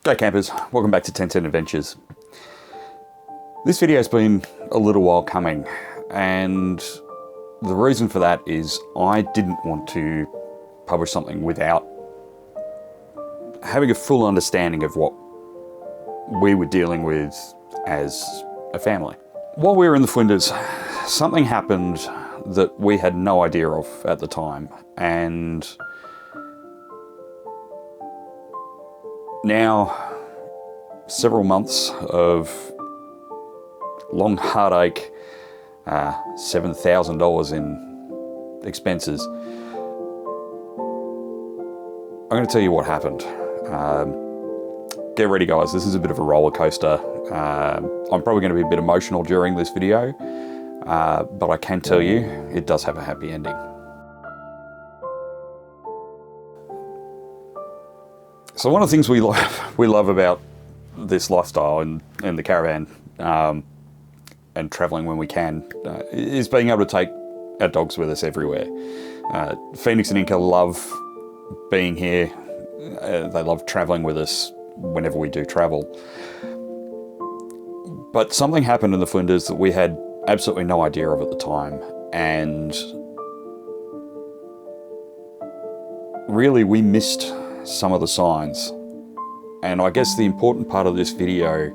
Go campers, welcome back to 1010 Adventures. This video has been a little while coming, and the reason for that is I didn't want to publish something without having a full understanding of what we were dealing with as a family. While we were in the Flinders, something happened that we had no idea of at the time, and now several months of long heartache, $7,000 in expenses. I'm going to tell you what happened. Get ready, guys, this is a bit of a roller coaster. I'm probably going to be a bit emotional during this video, but I can tell you it does have a happy ending. So one of the things we love about this lifestyle in the caravan and traveling when we can is being able to take our dogs with us everywhere. Fenix and Inca love being here. They love traveling with us whenever we do travel. But something happened in the Flinders that we had absolutely no idea of at the time, and really we missed some of the signs. And I guess the important part of this video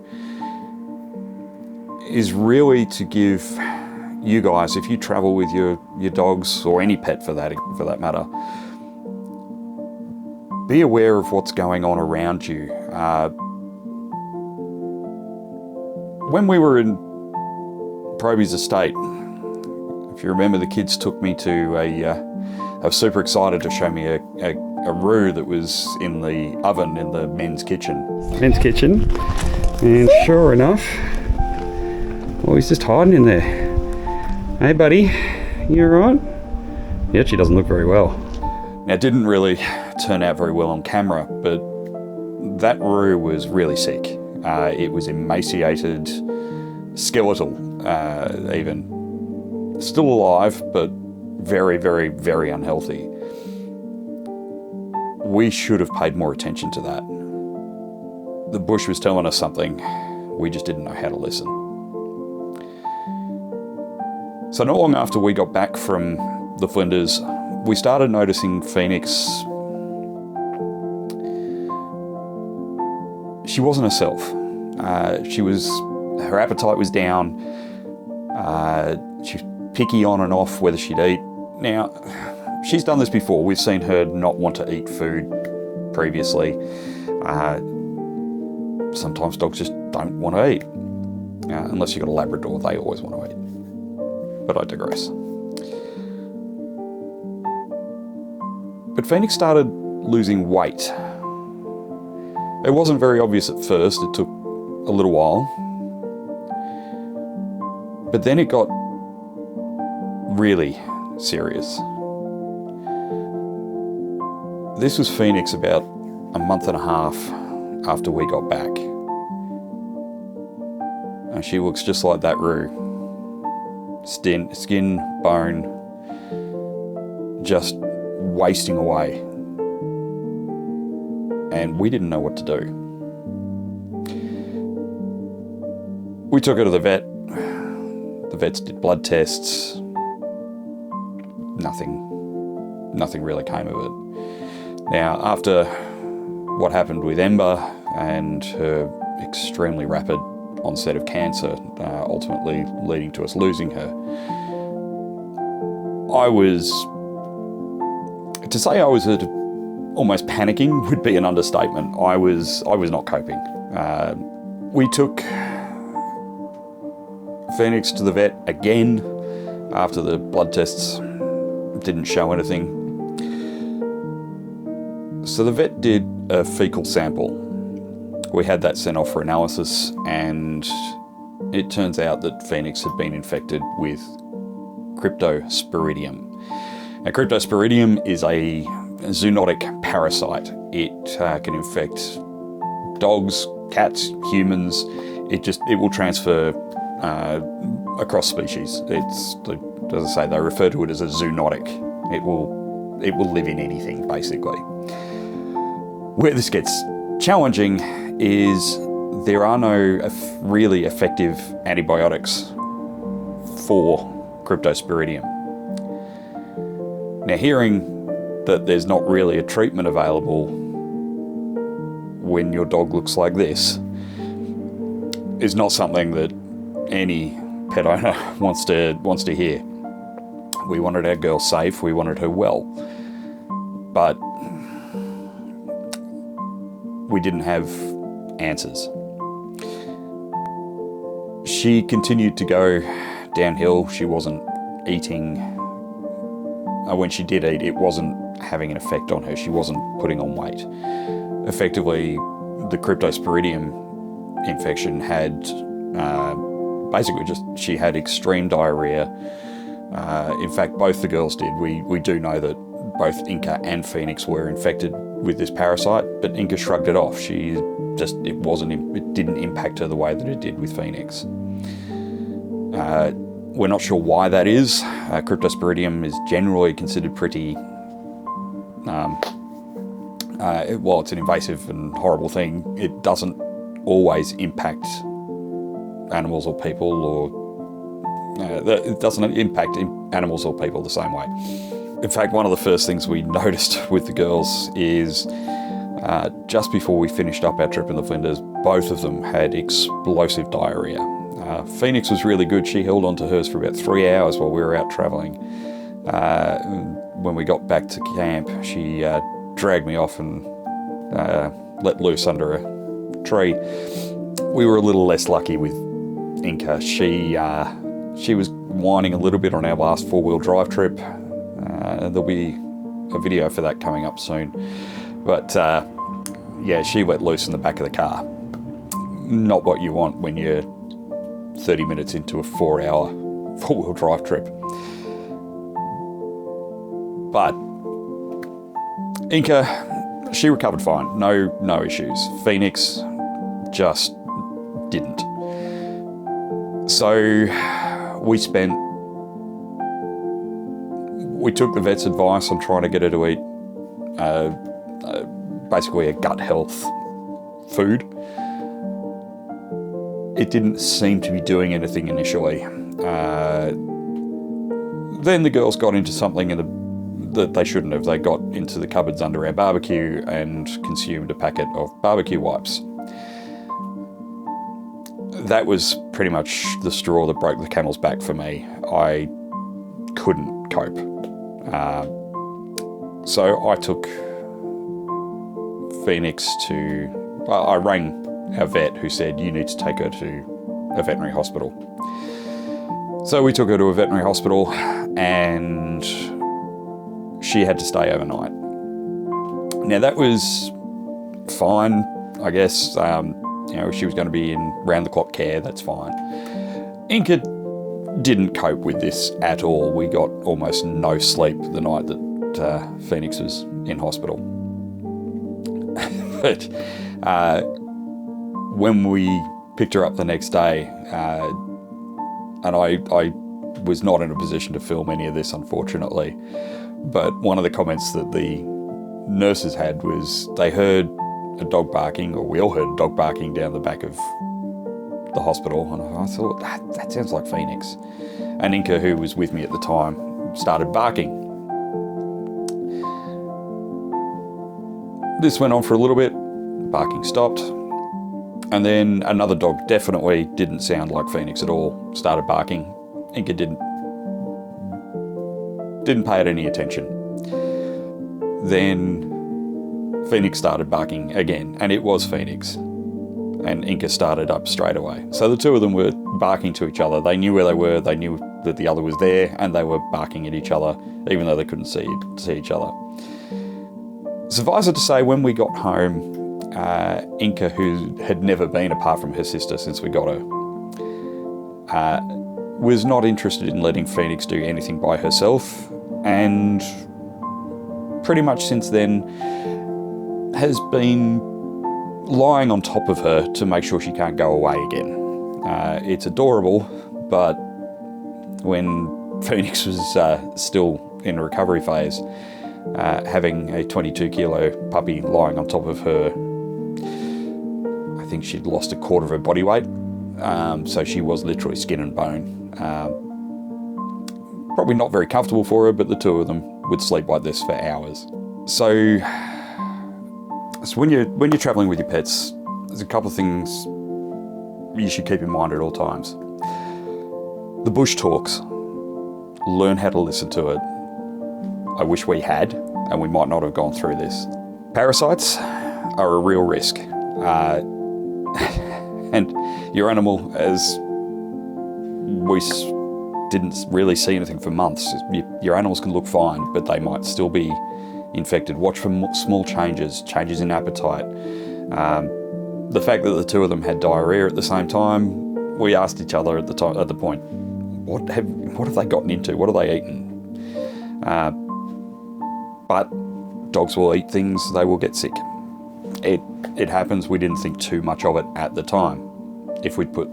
is really to give you guys, if you travel with your dogs or any pet for that matter, be aware of what's going on around you. When we were in Proby's estate, if you remember, the kids took me to I was super excited to show me a roux that was in the oven in the men's kitchen. And sure enough, well, he's just hiding in there. Hey buddy, you alright? He actually doesn't look very well. Now, it didn't really turn out very well on camera, but that roux was really sick. It was emaciated, skeletal even. Still alive, but very, very, very unhealthy. We should have paid more attention to that. The bush was telling us something, we just didn't know how to listen. So not long after we got back from the Flinders, we started noticing Fenix. She wasn't herself. Her appetite was down. She was picky on and off whether she'd eat. Now, she's done this before. We've seen her not want to eat food previously. Sometimes dogs just don't want to eat. Unless you've got a Labrador, they always want to eat. But I digress. But Fenix started losing weight. It wasn't very obvious at first. It took a little while. But then it got really serious. This was Fenix about a month and a half after we got back. And she looks just like that roux. Skin, bone, just wasting away. And we didn't know what to do. We took her to the vet. The vets did blood tests. Nothing really came of it. Now, after what happened with Ember and her extremely rapid onset of cancer, ultimately leading to us losing her, to say I was almost panicking would be an understatement. I was not coping. We took Fenix to the vet again after the blood tests didn't show anything. So the vet did a fecal sample. We had that sent off for analysis, and it turns out that Fenix had been infected with Cryptosporidium. Now, Cryptosporidium is a zoonotic parasite. It can infect dogs, cats, humans. It will transfer across species. As I say, they refer to it as a zoonotic. It will live in anything, basically. Where this gets challenging is there are no really effective antibiotics for Cryptosporidium. Now, hearing that there's not really a treatment available when your dog looks like this is not something that any pet owner wants to hear. We wanted our girl safe, we wanted her well, but we didn't have answers. She continued to go downhill. She wasn't eating. When she did eat, it wasn't having an effect on her. She wasn't putting on weight. Effectively, the Cryptosporidium infection had basically she had extreme diarrhea. In fact, both the girls did. We do know that both Inca and Fenix were infected with this parasite, but Inca shrugged it off. It didn't impact her the way that it did with Fenix. We're not sure why that is. Cryptosporidium is generally considered pretty, while it's an invasive and horrible thing, it doesn't always impact animals or people, or it doesn't impact animals or people the same way. In fact, one of the first things we noticed with the girls is just before we finished up our trip in the Flinders, both of them had explosive diarrhea. Fenix was really good. She held on to hers for about 3 hours while we were out travelling. When we got back to camp, she dragged me off and let loose under a tree. We were a little less lucky with Inca. She was whining a little bit on our last 4-wheel drive trip. There'll be a video for that coming up soon. But yeah, she let loose in the back of the car. Not what you want when you're 30 minutes into a 4-hour 4-wheel drive trip. But Inca, she recovered fine. No issues. Fenix just didn't. So we took the vet's advice on trying to get her to eat basically a gut health food. It didn't seem to be doing anything initially. Then the girls got into something that they shouldn't have. They got into the cupboards under our barbecue and consumed a packet of barbecue wipes. That was pretty much the straw that broke the camel's back for me. I couldn't cope. So I took Fenix I rang our vet, who said, you need to take her to a veterinary hospital. So we took her to a veterinary hospital and she had to stay overnight. Now that was fine, I guess. She was going to be in round-the-clock care, that's fine. Inca didn't cope with this at all. We got almost no sleep the night that Fenix was in hospital. But when we picked her up the next day, and I was not in a position to film any of this, unfortunately, but one of the comments that the nurses had was they heard a dog barking, or we all heard a dog barking down the back of the hospital, and I thought, that sounds like Fenix. And Inca, who was with me at the time, started barking. This went on for a little bit, barking stopped, and then another dog, definitely didn't sound like Fenix at all, started barking. Inca didn't pay it any attention. Then Fenix started barking again, and it was Fenix. And Inca started up straight away. So the two of them were barking to each other. They knew where they were, they knew that the other was there, and they were barking at each other, even though they couldn't see each other. Suffice it to say, when we got home, Inca, who had never been apart from her sister since we got her, was not interested in letting Fenix do anything by herself, and pretty much since then has been lying on top of her to make sure she can't go away again. It's adorable, but when Fenix was still in a recovery phase, having a 22 kilo puppy lying on top of her think she'd lost a quarter of her body weight. So she was literally skin and bone. Probably not very comfortable for her, but the two of them would sleep like this for hours. So when you're traveling with your pets, there's a couple of things you should keep in mind at all times. The bush talks. Learn how to listen to it. I wish we had, and we might not have gone through this. Parasites are a real risk. And your animal, as we didn't really see anything for months, your animals can look fine, but they might still be infected. Watch for small changes in appetite. The fact that the two of them had diarrhea at the same time, we asked each other at the point, what have they gotten into? What are they eating? But dogs will eat things, they will get sick. It happens. We didn't think too much of it at the time. If we'd put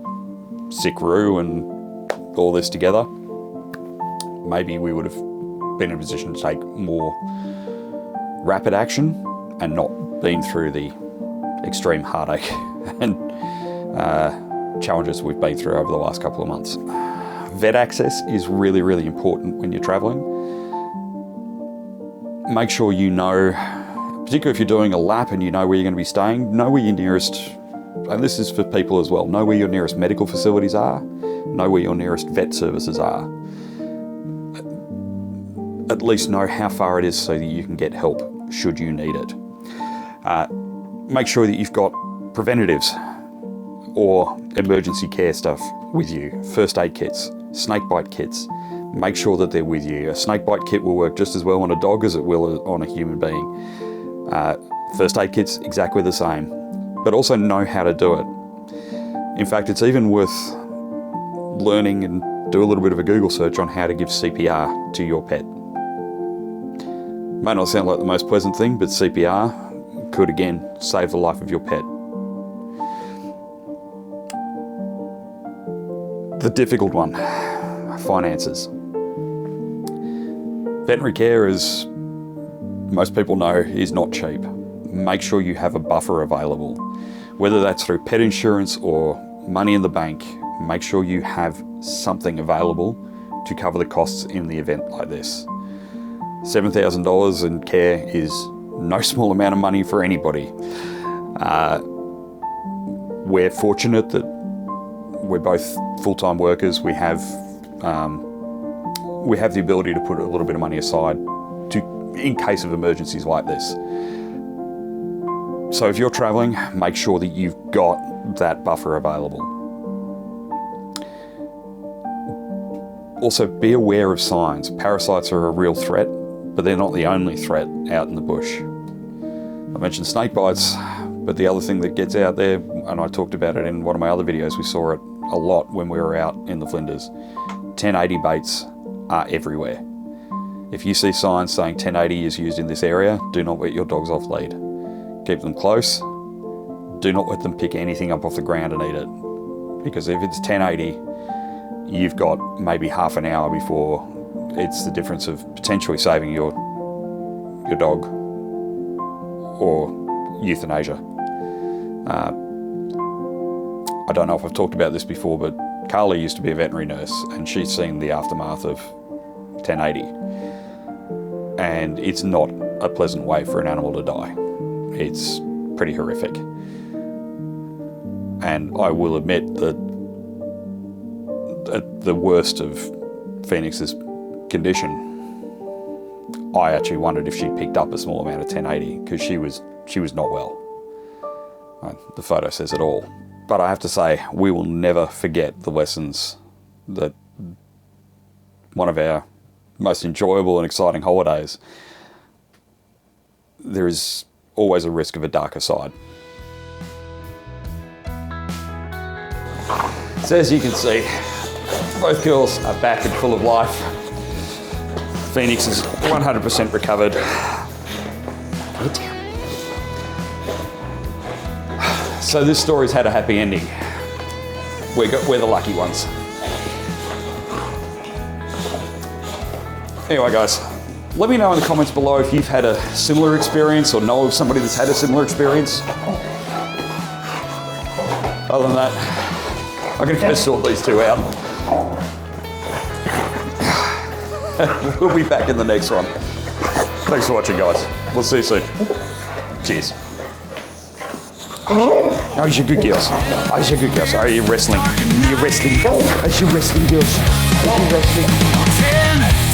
sick Roo and all this together, maybe we would have been in a position to take more rapid action and not been through the extreme heartache and challenges we've been through over the last couple of months. Vet access is really, really important when you're traveling. Make sure you know, particularly if you're doing a lap and you know where you're going to be staying, know where your nearest, and this is for people as well, know where your nearest medical facilities are, know where your nearest vet services are. At least know how far it is so that you can get help should you need it. Make sure that you've got preventatives or emergency care stuff with you, first aid kits, snakebite kits. Make sure that they're with you. A snakebite kit will work just as well on a dog as it will on a human being. First aid kits, exactly the same, but also know how to do it. In fact, it's even worth learning and do a little bit of a Google search on how to give CPR to your pet. May not sound like the most pleasant thing, but CPR could again save the life of your pet. The difficult one, finances. Veterinary care, as most people know, is not cheap. Make sure you have a buffer available. Whether that's through pet insurance or money in the bank, make sure you have something available to cover the costs in the event like this. $7,000 in care is no small amount of money for anybody. We're fortunate that we're both full-time workers. We have the ability to put a little bit of money aside in case of emergencies like this. So if you're traveling, make sure that you've got that buffer available. Also, be aware of signs. Parasites are a real threat, but they're not the only threat out in the bush. I mentioned snake bites, but the other thing that gets out there, and I talked about it in one of my other videos, we saw it a lot when we were out in the Flinders. 1080 baits are everywhere. If you see signs saying 1080 is used in this area, do not let your dogs off lead. Keep them close. Do not let them pick anything up off the ground and eat it. Because if it's 1080, you've got maybe half an hour before it's the difference of potentially saving your dog or euthanasia. I don't know if I've talked about this before, but Carly used to be a veterinary nurse and she's seen the aftermath of 1080. And it's not a pleasant way for an animal to die. It's pretty horrific. And I will admit that at the worst of Fenix's condition, I actually wondered if she picked up a small amount of 1080 because she was not well. The photo says it all. But I have to say, we will never forget the lessons that one of our most enjoyable and exciting holidays, there is always a risk of a darker side. So as you can see, both girls are back and full of life. Fenix is 100% recovered. Get down. So this story's had a happy ending. We're the lucky ones. Anyway guys, let me know in the comments below if you've had a similar experience or know of somebody that's had a similar experience. Other than that, I'm going to go sort these two out. We'll be back in the next one. Thanks for watching, guys. We'll see you soon. Cheers. Oh, you're good girls. Oh, you're good girls. Oh, you're wrestling. You're wrestling. Oh, you're wrestling girls. You're wrestling.